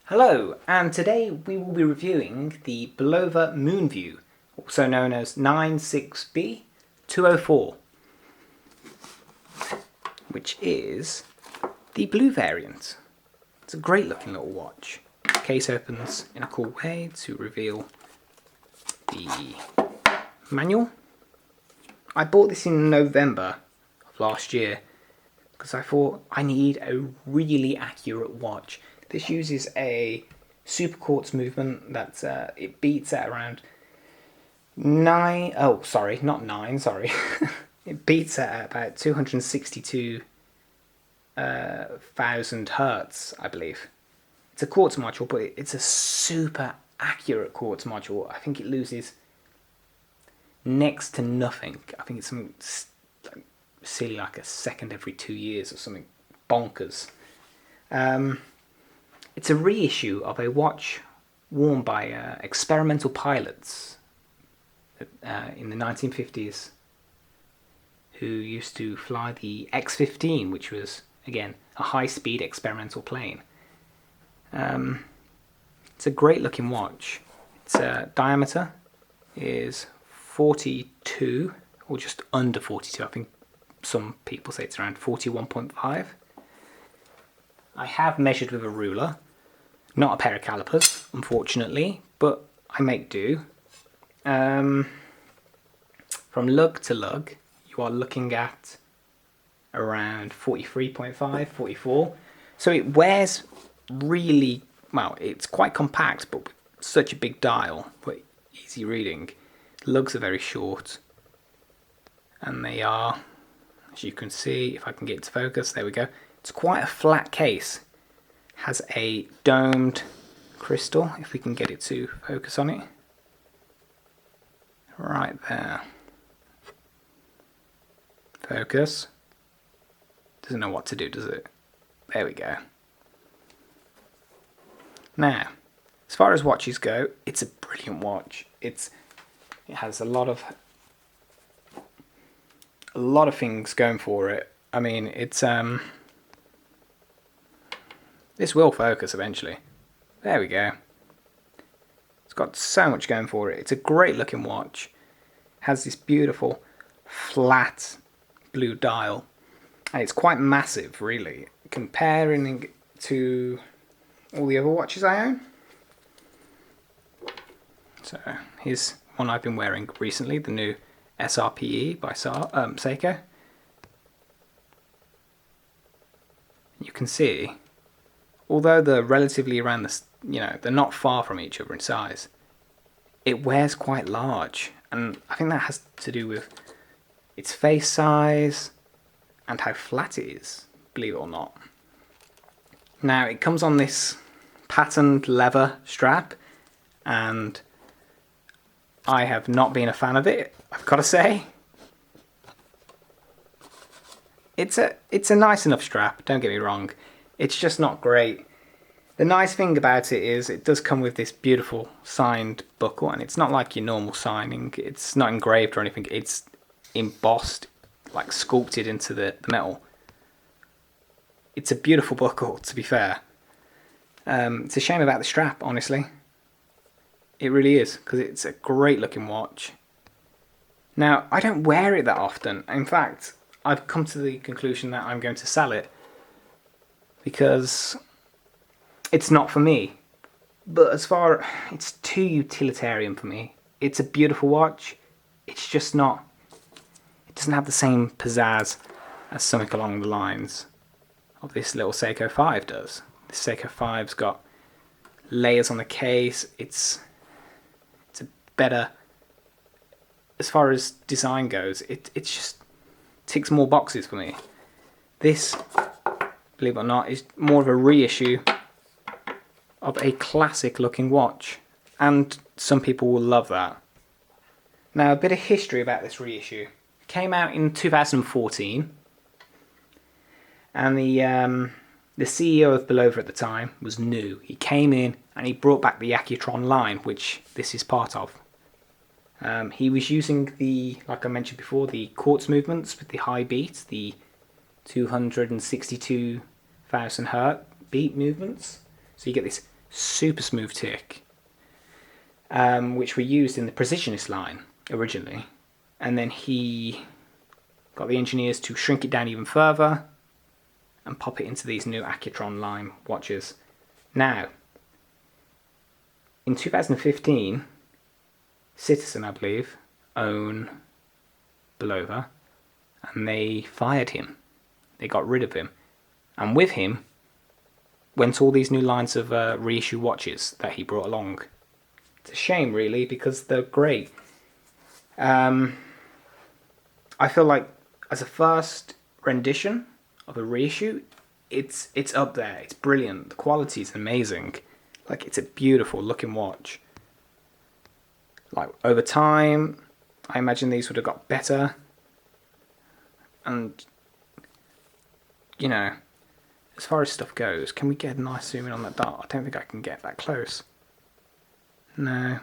Hello, and today we will be reviewing the Bulova Moonview, also known as 96B204, which is the blue variant. It's a great looking little watch. The case opens in a cool way to reveal the manual. I bought this in November of last year because I thought I need a really accurate watch. This uses a super quartz movement that it beats at around 9. Oh, sorry, not 9. Sorry, it beats at about 262,000 hertz, I believe. It's a quartz module, but it's a super accurate quartz module. I think it loses next to nothing. I think it's something like silly, like a second every 2 years or something bonkers. It's a reissue of a watch worn by experimental pilots in the 1950s who used to fly the X-15, which was, again, a high-speed experimental plane. It's a great looking watch. Its diameter is 42, or just under 42. I think some people say it's around 41.5. I have measured with a ruler, not a pair of calipers, unfortunately, but I make do. From lug to lug, you are looking at around 43.5, 44. So it wears really well. It's quite compact, but such a big dial, but easy reading. The lugs are very short, and they are, as you can see, if I can get it to focus, there we go. It's quite a flat case. Has a domed crystal, if we can get it to focus on it. Right there. Focus. Doesn't know what to do, does it? There we go. Now, as far as watches go, it's a brilliant watch. It has a lot of things going for it. I mean, it's this will focus eventually. There we go. It's got so much going for it. It's a great looking watch. It has this beautiful flat blue dial. And it's quite massive, really, comparing it to all the other watches I own. So here's one I've been wearing recently, the new SRPE by Seiko. You can see, although they're relatively around the, they're not far from each other in size, it wears quite large, and I think that has to do with its face size and how flat it is, believe it or not. Now, it comes on this patterned leather strap, and I have not been a fan of it, I've got to say. It's a nice enough strap, don't get me wrong. It's just not great. The nice thing about it is it does come with this beautiful signed buckle, and it's not like your normal signing. It's not engraved or anything. It's embossed, like sculpted into the metal. It's a beautiful buckle, to be fair. It's a shame about the strap, honestly. It really is, because it's a great looking watch. Now, I don't wear it that often. In fact, I've come to the conclusion that I'm going to sell it because it's not for me. But it's too utilitarian for me. It's a beautiful watch. It's just not, it doesn't have the same pizzazz as something along the lines of this little Seiko 5 does. This Seiko 5's got layers on the case. It's a better, as far as design goes, it's just ticks more boxes for me. This, believe it or not, is more of a reissue of a classic looking watch, and some people will love that. Now, a bit of history about this reissue. It came out in 2014, and the CEO of Bulova at the time was new. He came in and he brought back the Accutron line, which this is part of. He was using like I mentioned before, the quartz movements with the high beat, the 262,000 hertz beat movements. So you get this super smooth tick, which were used in the Precisionist line originally. And then he got the engineers to shrink it down even further and pop it into these new Accutron line watches. Now, in 2015, Citizen, I believe, own Bulova, and they fired him. They got rid of him. And with him went all these new lines of reissue watches that he brought along. It's a shame, really, because they're great. I feel like as a first rendition of a reissue, it's up there. It's brilliant. The quality is amazing. Like, it's a beautiful looking watch. Like, over time, I imagine these would have got better. And, you know, as far as stuff goes, can we get a nice zoom in on that dot? I don't think I can get that close. No.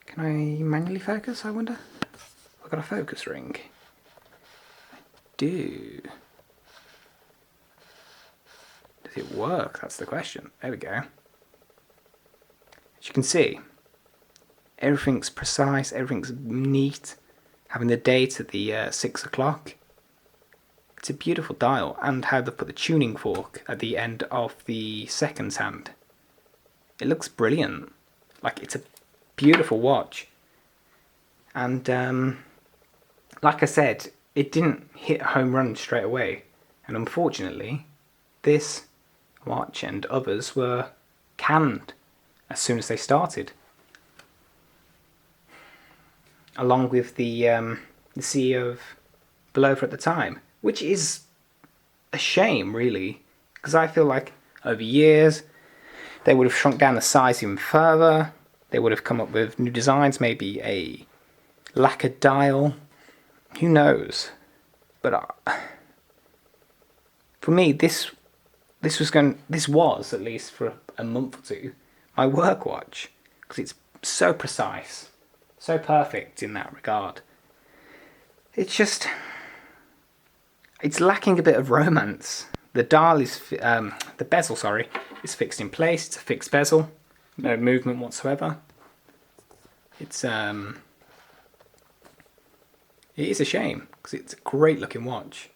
Can I manually focus, I wonder? I've got a focus ring. I do. Does it work? That's the question. There we go. As you can see, everything's precise, everything's neat. Having the date at the 6 o'clock. It's a beautiful dial, and how they put the tuning fork at the end of the seconds hand. It looks brilliant. Like, it's a beautiful watch. And like I said, it didn't hit a home run straight away. And unfortunately, this watch and others were canned as soon as they started. Along with the CEO of Bulova at the time, which is a shame, really, because I feel like over years they would have shrunk down the size even further. They would have come up with new designs, maybe a lacquered dial. Who knows? But for me, this was, at least for a month or two, my work watch, because it's so precise, so perfect in that regard. It's lacking a bit of romance. The dial is, the bezel, sorry, is fixed in place. It's a fixed bezel, no movement whatsoever. It is a shame, because it's a great looking watch.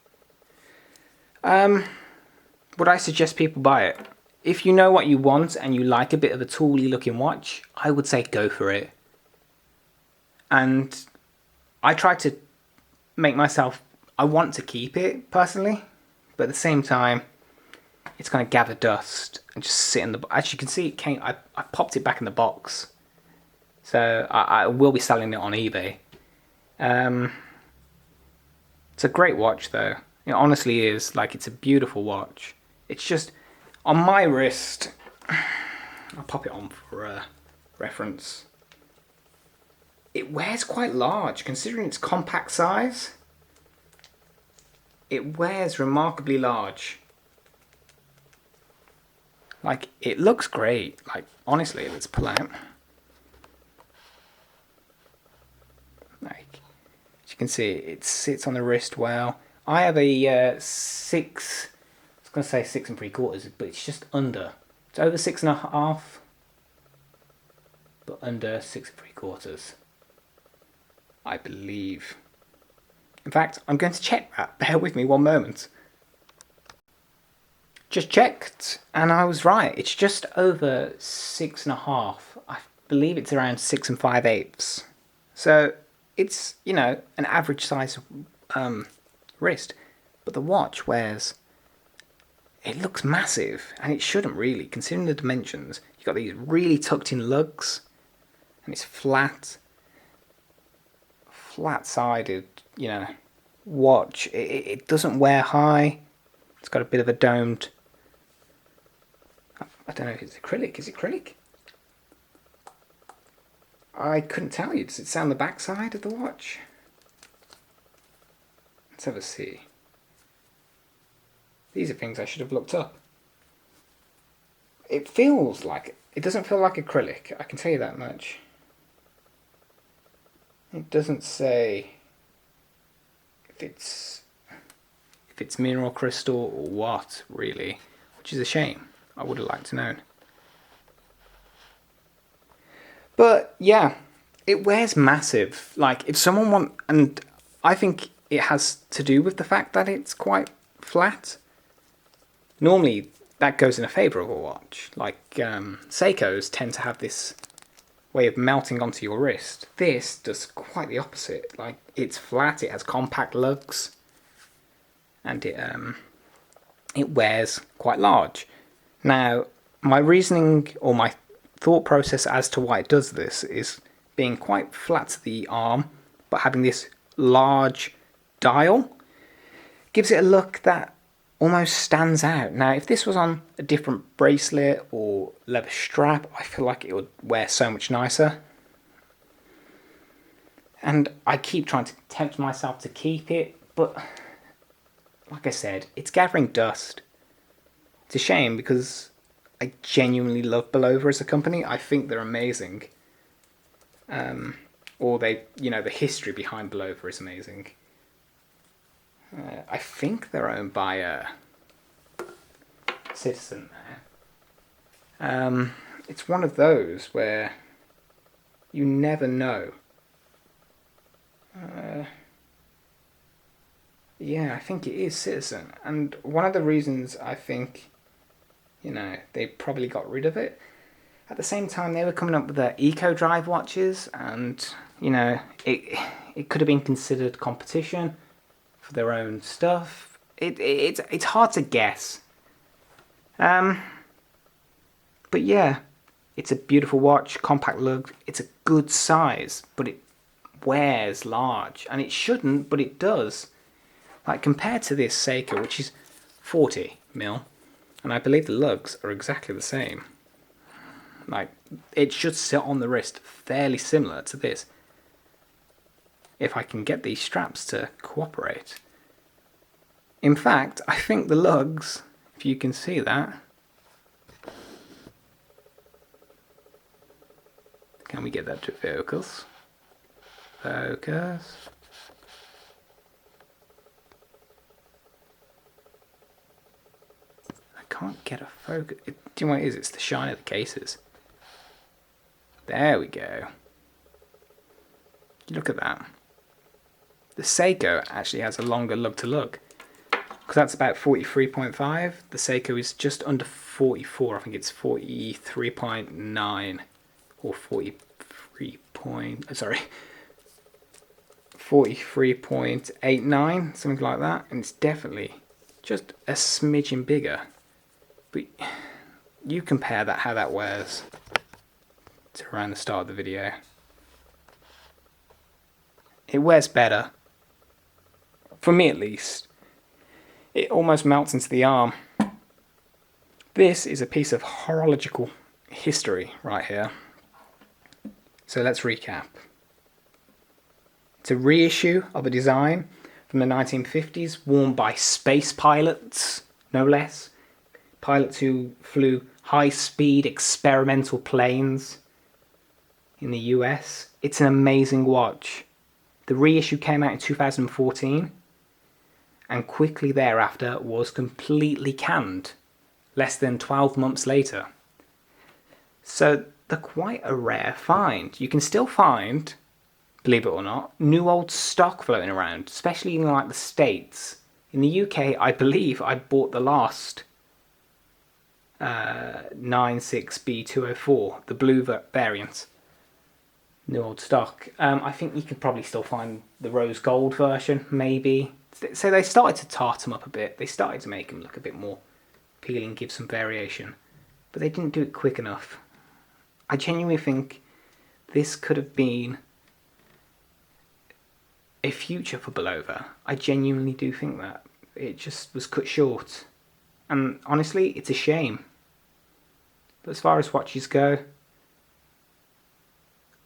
Would I suggest people buy it? If you know what you want and you like a bit of a tooly looking watch, I would say go for it. And I try to make myself, I want to keep it personally, but at the same time, it's going to gather dust and just sit in the, as you can see, I popped it back in the box. So I will be selling it on eBay. It's a great watch though. It honestly is. Like, it's a beautiful watch. It's just, on my wrist, I'll pop it on for reference. It wears quite large, considering its compact size. It wears remarkably large. Like, it looks great. Like, honestly, let's pull out. Like, as you can see, it sits on the wrist well. I have a 6, I was going to say 6 3/4, but it's just under. It's over 6.5, but under 6 3/4, I believe. In fact, I'm going to check that. Bear with me one moment. Just checked, and I was right. It's just over 6.5. I believe it's around 6 5/8. So it's, you know, an average size wrist. But the watch wears, it looks massive, and it shouldn't really, considering the dimensions. You've got these really tucked in lugs, and it's flat-sided, you know, watch. It doesn't wear high. It's got a bit of a domed, I don't know if it's acrylic. Is it acrylic? I couldn't tell you. Does it sound the backside of the watch? Let's have a see. These are things I should have looked up. It feels like, it doesn't feel like acrylic, I can tell you that much. It doesn't say if it's mineral crystal or what, really, which is a shame. I would have liked to know. But yeah, it wears massive. Like if someone want, and I think it has to do with the fact that it's quite flat. Normally that goes in a favour of a watch. Like Seikos tend to have this way of melting onto your wrist. This does quite the opposite. Like it's flat, it has compact lugs, and it wears quite large. Now, my reasoning or my thought process as to why it does this is being quite flat to the arm, but having this large dial gives it a look that almost stands out. Now, if this was on a different bracelet or leather strap, I feel like it would wear so much nicer. And I keep trying to tempt myself to keep it, but like I said, it's gathering dust. It's a shame because I genuinely love Bulova as a company. I think they're amazing. Or they, the history behind Bulova is amazing. I think they're owned by a Citizen now. It's one of those where you never know. Yeah, I think it is Citizen. And one of the reasons I think, they probably got rid of it. At the same time, they were coming up with their Eco Drive watches, and, it could have been considered competition for their own stuff. It's hard to guess. But yeah, it's a beautiful watch, compact lug. It's a good size, but it wears large. And it shouldn't, but it does. Like compared to this Seiko, which is 40mm, and I believe the lugs are exactly the same. Like, it should sit on the wrist fairly similar to this. If I can get these straps to cooperate. In fact, I think the lugs, if you can see that. Can we get that to focus? Focus. I can't get a focus. Do you know what it is? It's the shine of the cases. There we go. Look at that. The Seiko actually has a longer lug to lug. Because that's about 43.5. The Seiko is just under 44. I think it's 43.9 or 43.89, something like that. And it's definitely just a smidgen bigger. But you compare that, how that wears, to around the start of the video. It wears better. For me at least. It almost melts into the arm. This is a piece of horological history right here. So let's recap. It's a reissue of a design from the 1950s worn by space pilots, no less. Pilots who flew high-speed experimental planes in the US. It's an amazing watch. The reissue came out in 2014. And quickly thereafter was completely canned, less than 12 months later. So they're quite a rare find. You can still find, believe it or not, new old stock floating around, especially in like the States. In the UK, I believe I bought the last 96B204, the blue variant. New old stock. I think you could probably still find the rose gold version, maybe. So they started to tart them up a bit. They started to make them look a bit more appealing, give some variation. But they didn't do it quick enough. I genuinely think this could have been a future for Bulova. I genuinely do think that. It just was cut short. And honestly, it's a shame. But as far as watches go,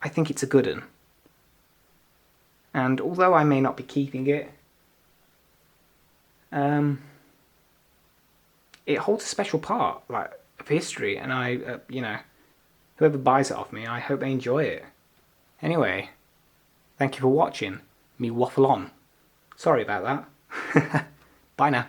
I think it's a good one. And although I may not be keeping it, it holds a special part, like, of history, and I, whoever buys it off me, I hope they enjoy it. Anyway, thank you for watching me waffle on. Sorry about that. Bye now.